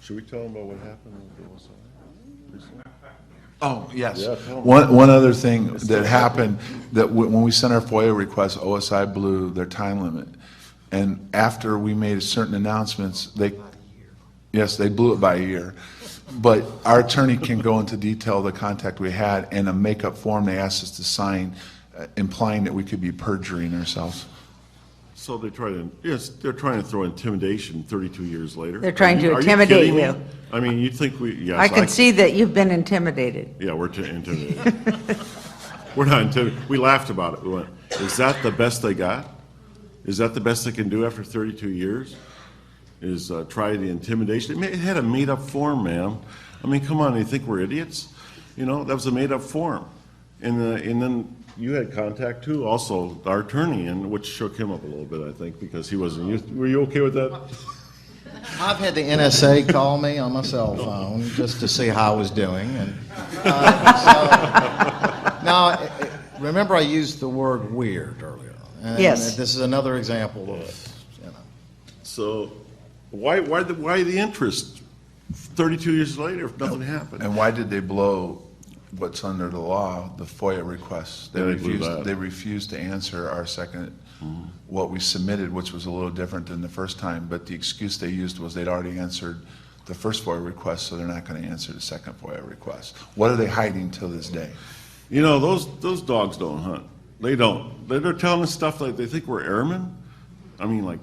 Should we tell them about what happened with the OSI? Oh, yes. Yeah, One other thing that happened, that when we sent our FOIA request, OSI blew their time limit. And after we made certain announcements, they blew it by a year. But our attorney can go into detail the contact we had, and a make-up form they asked us to sign, implying that we could be perjuring ourselves. So they're trying to throw intimidation 32 years later. They're trying to Are intimidate kidding me? you. I mean, you think yes. I can see that you've been intimidated. Yeah, we're intimidated. We're not intimidated. We laughed about it. We went, is that the best they got? Is that the best they can do after 32 years? Is try the intimidation? It had a made-up form, ma'am. I mean, come on, you think we're idiots? You know, that was a made-up form. And then you had contact too, also our attorney, and which shook him up a little bit, I think, because he wasn't used. Were you okay with that? I've had the NSA call me on my cell phone just to see how I was doing. And now, remember I used the word weird earlier. And yes. This is another example of, you know. So why the interest 32 years later if nothing happened? And why did they blow what's under the law, the FOIA requests? They refused to answer our second, what we submitted, which was a little different than the first time, but the excuse they used was they'd already answered the first FOIA request, so they're not going to answer the second FOIA request. What are they hiding till this day? You know, those dogs don't hunt. They don't. They're telling us stuff like they think we're airmen. I mean, like,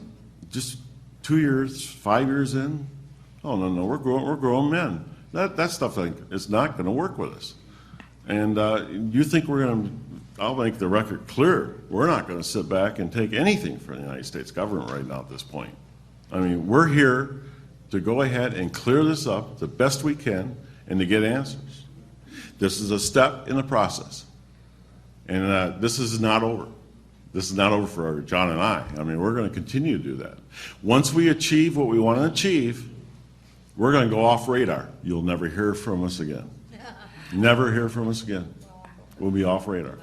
just 2 years, 5 years in. Oh, no, we're grown men. That stuff is not going to work with us. And you think we're going to, I'll make the record clear, we're not going to sit back and take anything from the United States government right now at this point. I mean, we're here to go ahead and clear this up the best we can and to get answers. This is a step in the process. And this is not over. This is not over for John and I. I mean, we're going to continue to do that. Once we achieve what we want to achieve, we're going to go off radar. You'll never hear from us again. Never hear from us again. We'll be off radar.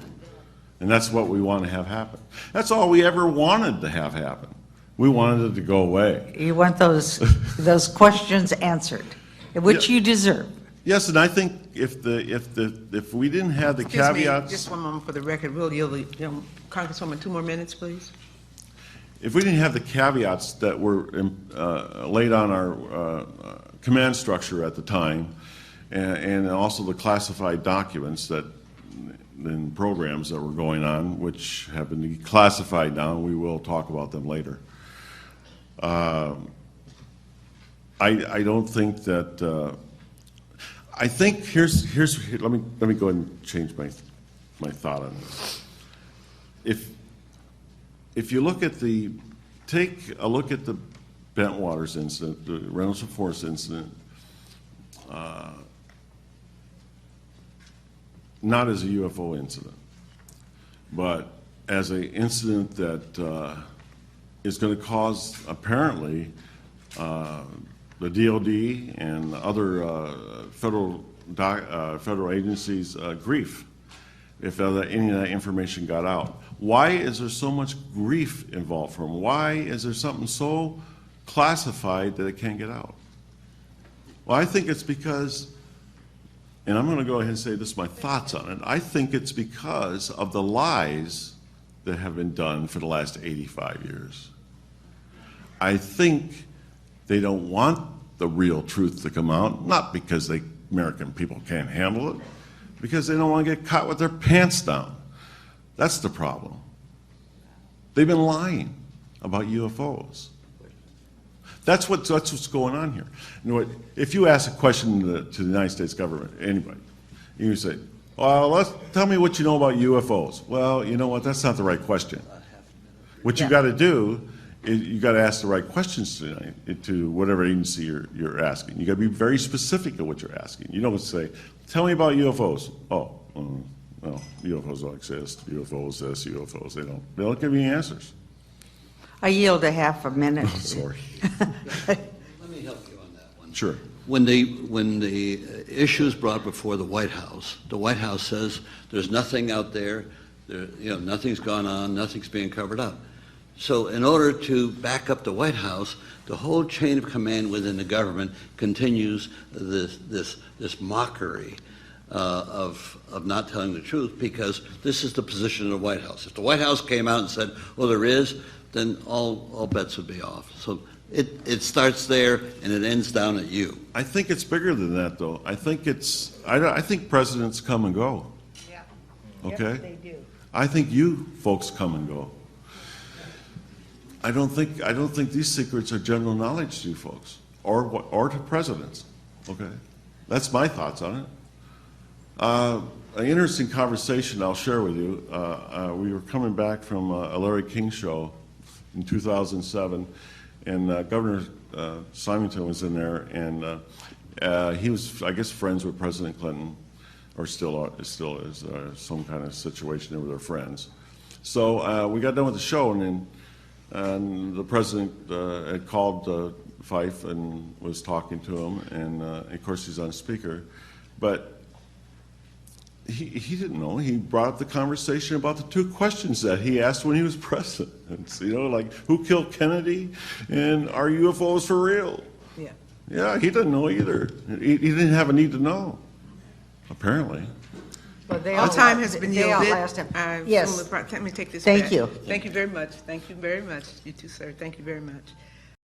And that's what we want to have happen. That's all we ever wanted to have happen. We wanted it to go away. You want those questions answered, which you deserve. Yes, and I think if we didn't have the caveats. Just one moment for the record. We'll yield Congresswoman 2 more minutes, please. If we didn't have the caveats that were laid on our command structure at the time, and also the classified documents that in programs that were going on, which have been declassified now, we will talk about them later. I don't think that. I think here's let me go ahead and change my thought on this. If you look at take a look at the Bentwaters incident, the Reynolds Force incident, not as a UFO incident, but as an incident that is going to cause, apparently, the DOD and other federal agencies grief if any of that information got out. Why is there so much grief involved from them? Why is there something so classified that it can't get out? Well, I think it's because, and I'm going to go ahead and say this, my thoughts on it, I think it's because of the lies that have been done for the last 85 years. I think they don't want the real truth to come out, not because the American people can't handle it, because they don't want to get caught with their pants down. That's the problem. They've been lying about UFOs. That's what's going on here. You know what, if you ask a question to the United States government, anybody, you say, well, tell me what you know about UFOs. Well, you know what, that's not the right question. What you got to do is you got to ask the right questions to whatever agency you're asking. You got to be very specific at what you're asking. You don't say, tell me about UFOs. Oh, well, UFOs don't exist. UFOs this, UFOs. They don't give you any answers. I yield a half a minute. Oh, sorry. Let me help you on that one. Sure. When the issue is brought before the White House says there's nothing out there, nothing's gone on, nothing's being covered up. So in order to back up the White House, the whole chain of command within the government continues this mockery of not telling the truth, because this is the position of the White House. If the White House came out and said, well, there is, then all bets would be off. So it starts there and it ends down at you. I think it's bigger than that, though. I think I think presidents come and go. Yeah. Okay? They do. I think you folks come and go. I don't think these secrets are general knowledge to you folks, or to presidents. Okay? That's my thoughts on it. An interesting conversation I'll share with you. We were coming back from a Larry King show in 2007, and Governor Simonton was in there, and he was, I guess, friends with President Clinton, or still is some kind of situation there with their friends. So we got done with the show, and the president had called Fife and was talking to him, and of course he's on speaker, but he didn't know. He brought up the conversation about the two questions that he asked when he was president. You know, like, who killed Kennedy, and are UFOs for real? Yeah. Yeah, he didn't know either. He didn't have a need to know, apparently. But they All all time has been they yielded. outlast him. I Yes. Let me take this Thank back. you. Thank you very much. Thank you very much. You too, sir. Thank you very much.